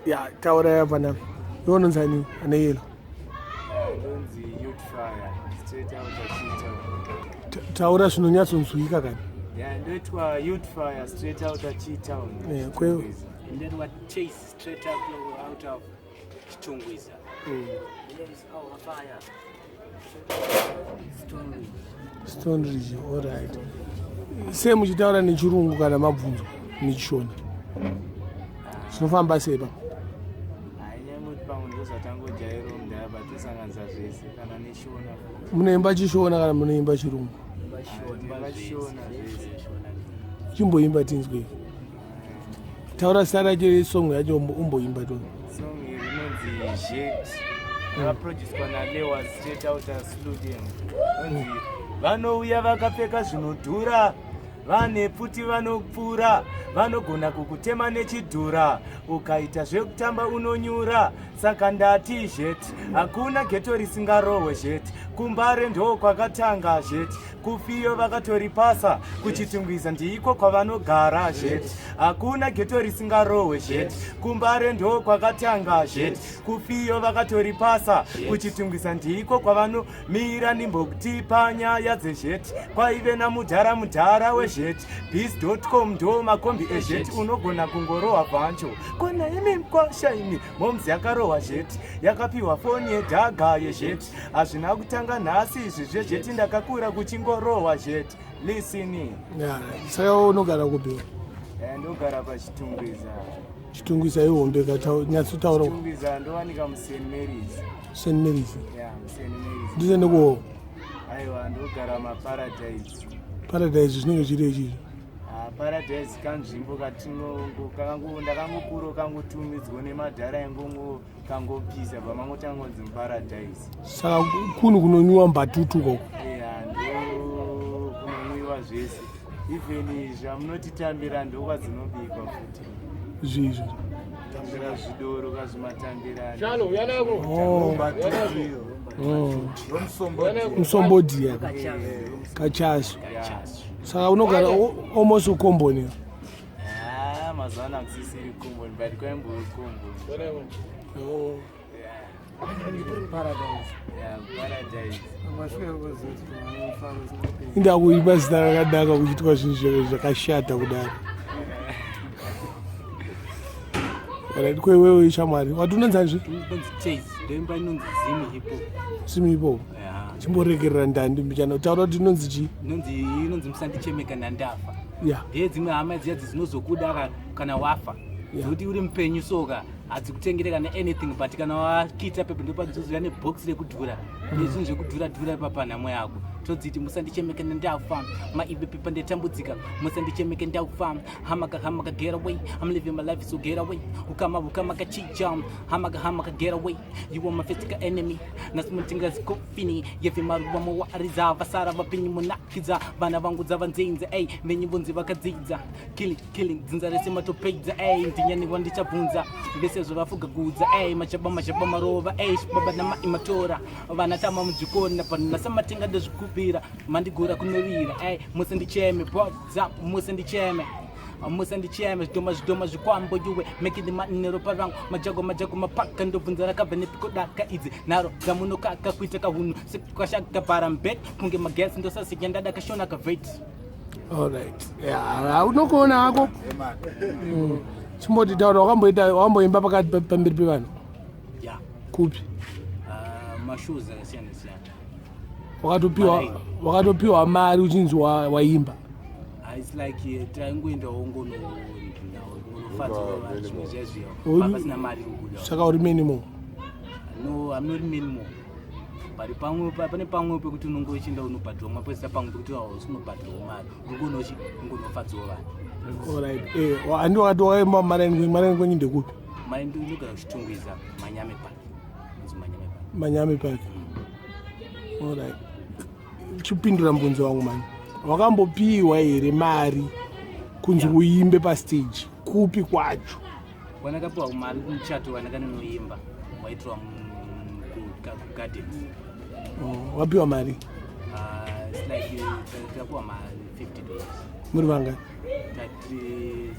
Yeah, taura yapana. Yononzani aneyelo. Donzi youth fire straight out of Chihota. Taura zvinonyatsonzwika kani. Yeah, ndoitwa youth fire straight out of Chihota. Yeah, kweyo. And then what chase straight out of Chungwiza. There is our fire. Stone Ridge, all right. Same muchitaura nechirungu kana mabvunzo nechishona. Zvinofamba sei pa? Hainyangoti pamwe ndozvatangojaira mudhara batisanganisa zvese kana neshona. Munoimba chishona kana munoimba chirungu? Mbashona zvese. Chimboimba tinzwe. Taura sara song yacho umboimba to. Song iri inonzi Jet. Yakaproduced naLewa straight out of Sludem. Vanouya vakapfeka zvinodhura, vane pfuti vanopfura, vanogona kukutema nechidhura, ukaita zvekutamba unonyura. Saka ndati Jet, hakuna geto risingarohwe Jet, kuMbare ndo kwakatanga Jet, kuFiyo vakatoripasa, kuChitungwiza ndiko kwavanogara Jet, hakuna geto risingarohwe Jet, kuMbare ndo kwakatanga Jet, kuFiyo vakatoripasa, kuChitungwiza ndiko kwavanomira nimbokuti panyaya dzeJet, kwaive namudhara weJet, biz.com ndo makombi eJet, unogona kungorohwa bvancho, kona imi mkwasha imi, momzi yakarohwa Jet, yakapiwa foni yedhaga yeJet, hazvina kutanga nhasi izvi zveJet, ndakakura kuchingorohwa Jet, listening. Yeah, saka unogara kupi? Ndogara paChitungwiza. Chitungwiza ihombe nyatsotaura. Chitungwiza ndowanika muSt Mary's. St Mary's. Yeah, muSt Mary's. Ndize ndikuwo. Aiwa, ndogara maParadise. Paradise zvinenge zviri ichi. Paradise kanzvimbo ndakangokuro kangotumidzwa nemadhara engongo kangopisa pamangotangonzi muParadise. Saka kunu kunonwiwa mbatutu koko. Yeah, ndo kunonwiwa zvese. Even zvamunotitambira ndo kwadzinobikwa futi. Zvizvo. Tambira zvidoro kazvimatambira. Chalo, yanako. Msombodi kachaso. Saka unogara almost ukomboni. Mazana kusisiri komboni, but kwaimbo komboni. Paradise. Yeah, Paradise. Indakuimba zita rakadaka kuchitwa zvinhu zvakashata kudaro. Right, kwewewe ishamwari. Wati unonzanzve? Unonzi chase, ndoimba inonzi Zimi Hip Hop. Yeah. Chimboregerera ndandi mbichana. Utaura kuti inonzi chi? Inonzi musandichemeka ndandafa. Yeah. Ndiye dzimwe hama dziya dzinozokuda kana wafa. Kuti uri mupenyu soka adzikutengera kana anything, but kana wakita pepe ndipo dzozira nebox rekudhura. Izvi zvekudhura papa nhamo yako. Todziti musandichemeka ndandafa. Maibe pepa ndetambudzika. Musandichemeka ndafa. Hamaka get away. I'm living my life so get away. Ukama kachicha. Hamaka get away. You are my physical enemy. Nasimutinga zikofini. Yefi maruwa mwa ariza vasara vapinyi munakiza. Vana vangu dzavanzenza ey venyivonzi vakadzidza. Killing dzinzarese matopedza ey ndinyani wandichabvunza. Ndesezvo vafugagudza ey machaba marova ey baba namatora. Vana tama mujikoni pana samatenga ndezvikubira mandigura kunorira ey musandicheme bodza musandicheme zvidoma zvikwambo yuwe making the money neropa rangu majago mapaka ndobvunza rakabva nepiko daka idzi naro dzamunokaka kuita kahunu sekashaka parambet kunge magesi ndosasiya ndada kashona kaveti. Alright. Yeah, unokuona hako? Chimboti taura wakamboimba pakati pamberi pevanhu? Yeah. Kupi? Mashows akasiyana siyana. Wakatopiwa mari uchinzi waimba? It's like taingoenda hongo nofadzwa zvimwe zvezviyo pasina mari kubuda. Saka uri minimum? No, I'm not minimum. But pane pamwe pekuti unongo uchinda unobhadhwa mapesisa pamwe pekuti usinobhadhwa mari ungonofadzwa vanhu. Alright. Handi wakati wakaimba mari kwenyu ndekupi? Mari ndinogara kuChitungwiza Manyame Park. Manyame Park. Alright. Chipindura mbunzo wangu mani. Wakambopiwa here mari kunzi uimbe pastage kupi kwacho? Wanakapiwa mari kumuchato wanakanoimba waitirwa kugardens. Wapiwa mari? It's like tapiwa mari $50. Muri vangani? Like 3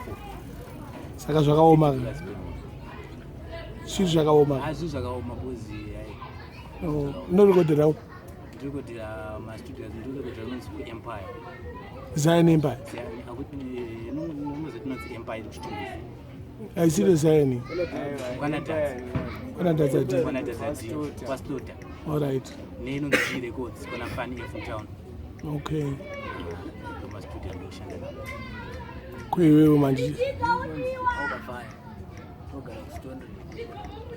4. Saka zvakaoma. Zvinhu zvakaoma. Azvi zvakaoma bozi ai. Unorekodherawo? Ndirikodhera mastudios ndirikodhera unonzi kuEmpire. Zion Empire. Akuti nomuzoti unonzi Empire kuchitungisi. Aisiro Zion. Kwanatadzi. All right. Neinonzi Records kwana Funny from town. Okay. Mastudio ndoshanda nawo. Kwewewe manje.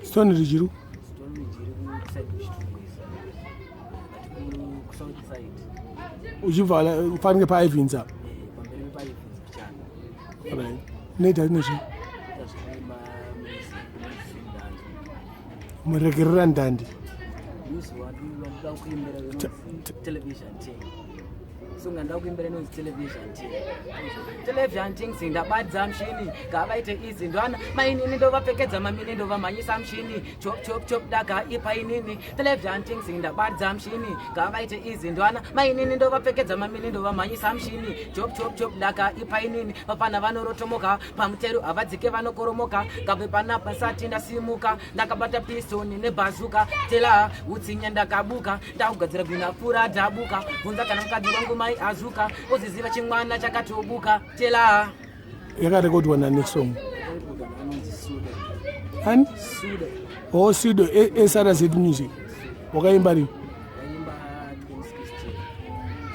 Stone rijiru. Uchivala ufanike pa Ivinza. Alright. Neta nishi. Muregerera ndandi. Television team. So nganda kuimbere no television team. Television team sindabadza mshini ngavaite izindwana mainini ndovapfekedza mamini ndovamhanyisa mshini chop daga ipainini television team sindabadza mshini ngavaite izindwana mainini ndovapfekedza mamini ndovamhanyisa mshini chop daga ipainini vapana vanorotomoka pamutero avadzike vanokoromoka ngabve panapa sati ndasimuka ndakabata pistoni nebhazuka tela utsinya ndakabuka ndakugadzira gwinapfura dhabuka bvunza kana mukadzi wangu mai azuka uziziva chimwana chakatobuka tela yakarekodwa nani song ani oh Sudo SRZ music wakaimba ri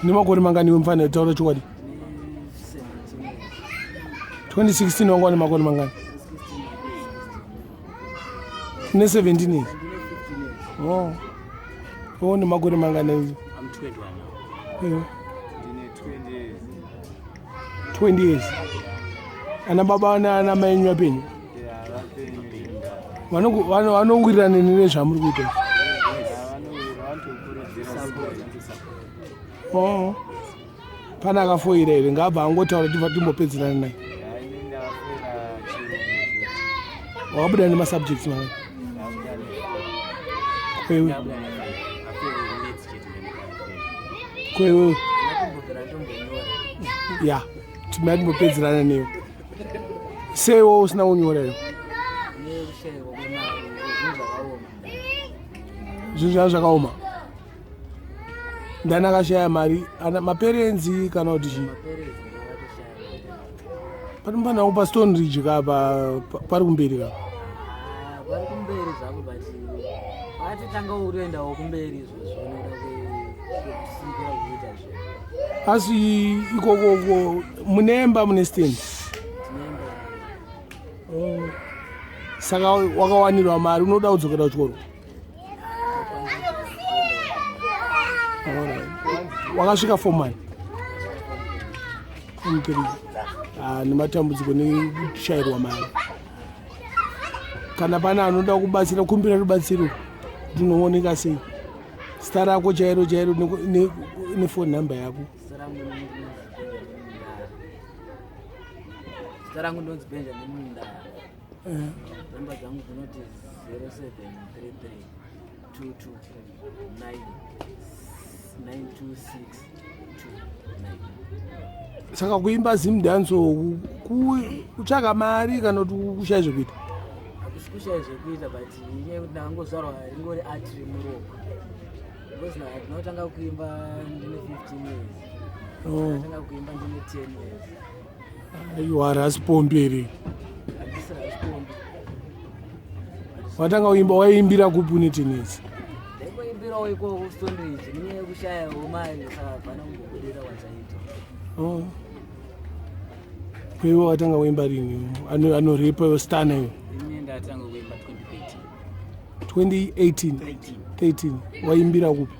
ni makore mangani wemfana taura chokwadi 2016 wangwa ni makore mangani ne 17 oh ni makore mangani I'm 21 now. 20 years. Ana baba ana mainyu apenyu. Vanowirira nini nezvamuri kuita? Pana akafoira here ngabva angotaura tifa timbopedzerana naye. Wakabuda nemasubjects manga. Kwewe. Ya, timbopedzerana newe. Sewo usina kunyorayo. Zvinhu zvakaoma. Ndani akashaya mari, maperenzi kana kuti chii? Panombanawo pa Stone Ridge kapa pari kumberi kapa. Pari kumberi zvapo bati tanga uroendawo kumberi izvozvo noda kusikira kuita Asi ikoko munemba mune stand. Saka wakawanirwa mari unoda kudzokera kuchikoro. Wakasvika formal. Nematambudziko nekushayirwa mari. Kana pana anoda kubatsira kumbira rubatsiro ndinooneka sei? Zita rako chairo nefone number yako. Zita rangu ndonzi Benjamin Ndaya. Namba dzangu dzinoti 0733292629. Saka kuimba Zimdancehall kutsvaka mari kana kuti kushaya zvekuita? Kushaya zvekuita but iye kuti ndangozvarwa ingori art remuroko. Because ndinotanga kuimba ndine 15 years. Ndinotanga kuimba ndine 10 years. You are raspomberi. Watanga kuimba waimbira kupi une 10 years? Ndaimbirawo ikoko kuStone Ridge nenyaya yekushayawo mari saka hapana kumbobudira kwachaita. Kwewe watanga kuimba rini? Anorepa stana yo? Ine ndatanga kuimba 13 waimbira kupi?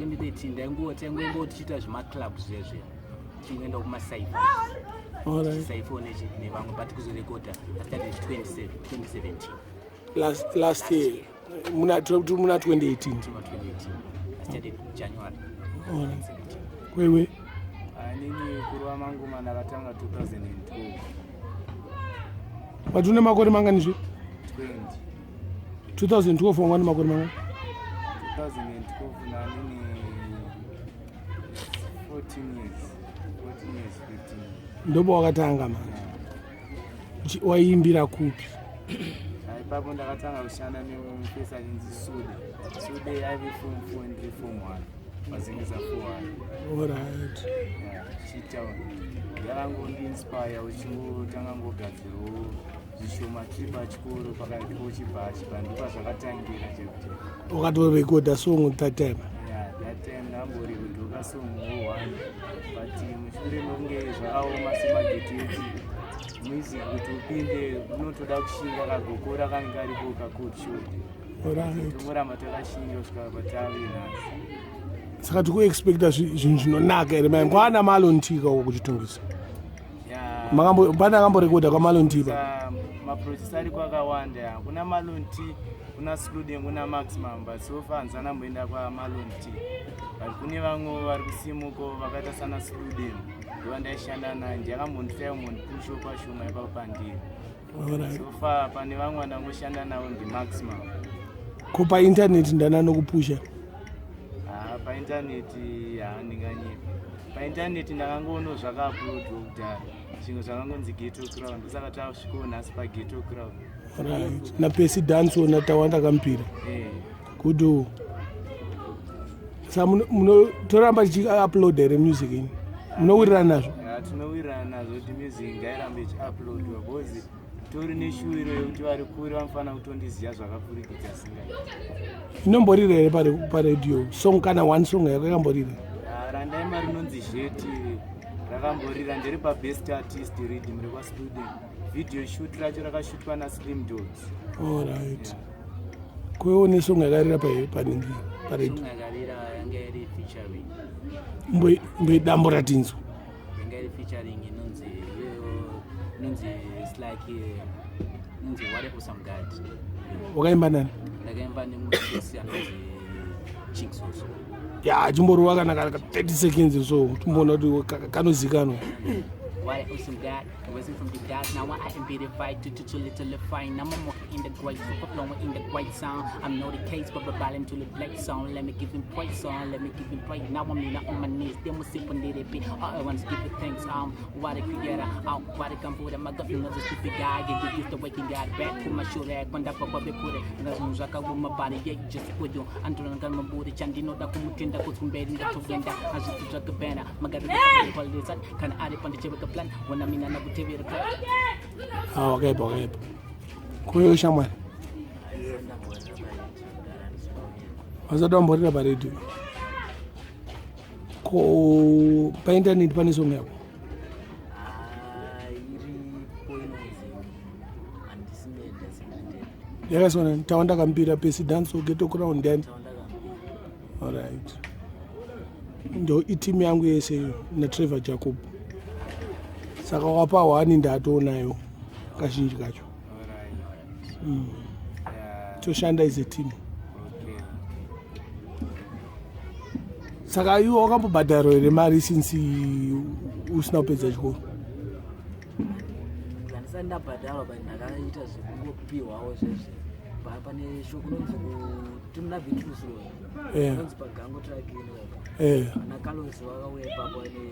2013 ndaingoimba tichiita zvemaclubs zvezve tingoenda kumasaifa saifa nevamwe but kuzorekodha started 2017 last year muna 2018 started January 2017. Kwewe nini kuruwa mangu mana vatanga 2012 but une makore mangani zve? 2012 wanga ne makore mangani? 2012 na nini 14 years 15. Ndobo wakatanga manga. Waimbira kupi? ipapo ndakatanga kushanda nemupesa inzi Sude aive form 4 ndiri form 1 mazingisa 4 Alright. chitown yakangondiinspire uchingotanga ngogadzirawo zvishoma tiri pachikoro pakati pochibva ndipo zvakatangira chekuti Wakatorekoda song that time. that time ndamborekodhoka song wo1 but mushure mekunge zvakaoma semageteti music kuti upinde unotoda kushinga kagokora kange karipo kakotshoti tongoramba takashinga kusvika patavi nhasi saka tikuexpecta zvinhu zvinonaka here mai kwana malontika uko kuchitungisa pana akamborekodha kwamalontipa maproducer ariko akawanda kuna malonti kuna Sludem kuna maximum but so far nzanamboenda kwamalonti but kune vamwe vari kusimuko vakaita sana Sludem ndovandaishanda naye ndiyakambondisaiwo mondipusho kwashoma ipapo pandiri so far pane vamwe vandangoshanda navo ndimaximum ko paintaneti ndananokupusha paintaneti handinganyepi paintaneti ndakangoona zvakauploadwa kudhara zvimwe zvakangonzi ghetto crowd ndosaka tasvikawo nhasi paghetto crowd right napesi dance ona tawanda kampira kudo sa munotoramba tichiupload here music ini munowirirana nazvo tinowirirana nazvo kuti music ngairambe ichiuploadwa because tori neshuwiro yekuti vari kure vanofanira kutondiziva zvakapfurikidza singaiti inomborira here paredio song kana one song yako yakamborira randaima rinonzi Zheti rakamborira ndiri pabest artist reading rekwastudent video shoot racho rakashutwa naslim dogs alright kwewo nesong yakarira paningi paredio yakarira yanga iri featuring mboidambo ratinzwa yanga iri featuring inonzi it's like inonzi whatever some god wakaimba nani ndakaimba nemusisi anonzi Chingsoso ya chimborowa kana 30 seconds so timboona kuti kanozikanwa Why awesome God, wasn't from the God. Now I am be the fight to little fine. I'm walking in the great, super flowing in the great sound. I'm not the case, but balling to the black sound. Let me give him praise on, let me give him praise. Now I'm not on my knees, they must sip on the bit. All I want to give it thanks. What a creator, what a computer, my God, another stupid guy. Get used to waking God back to my shoulder. When that papa be put it, and I was like, with my body, yeah, just with you. I'm doing a booty, Chandino, that Kumutinda, put some bed in the Togenda. I just took a banner. My God, can I add it on the Chibika plan when I'm in another TV report? Okay. Kuyo shamwari wazatomborera paredio ko paintaneti pane song yako yakasona tawanda kampira pesi dance ghetto crowd ndani alright ndo itimu yangu yese naTrevor Jacob saka wapa 1 ndatonayo kazhinji kacho toshanda as a team saka iwe wakambobhadharwa here mari since usina kupedza chikoro ndabhadharwa but ndakaita zvekungopiwawo zvezve pane shoko kunonzi timuna vitrusro inonzi pagango track ana Carlos wakauya ipapo ane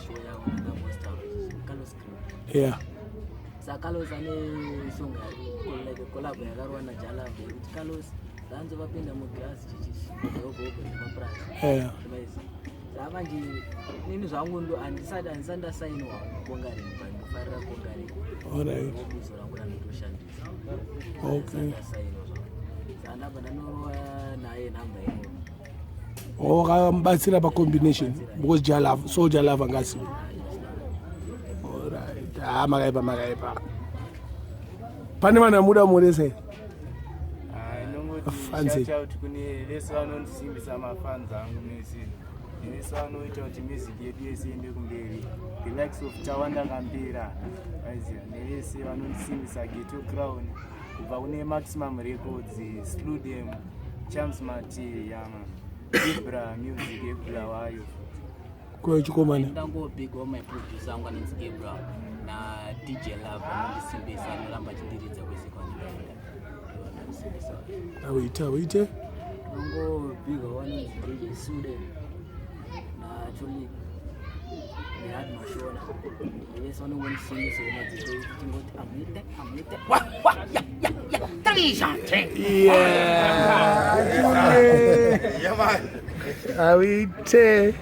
show yavo nakamosta Carlos saka Carlos ane songa like collab yakarwa naJalava yekuti Carlos danzo vapinda mugrass chichidogogo nemaprazi saka manje nini zvangu ndo handisati ndasainwa kongari pandofarira kongari obuzo rangu randotoshandisa ndasainwa sandabva ndanorowa naye nhamba ino wakamubatsira pacombination because Jalava ngasi alright makaipa pane vanhu vamuda muresa here inongoti kune vese vanondisimbisa mafans angu mese nevese vanoita kuti music yedu yese iende kumberi the likes of Tawanda Kambira aiziva nevese vanondisimbisa Ghetto Crown kubva kune Maximum Records Sludem Champs Mati yama Ibra music Ibra wayo kwa chikomana ndangobigwa my producer wangu anonzi Ibra na DJ Love anondisimbisa anoramba chindiridza kwese kwandinoenda awite ndangobigwa wanonzi DJ Sude na Choli had mashona. Yes, on when sing so much tingoti amite. Yeah. Television thing. Yeah. Yeah, man. Awite.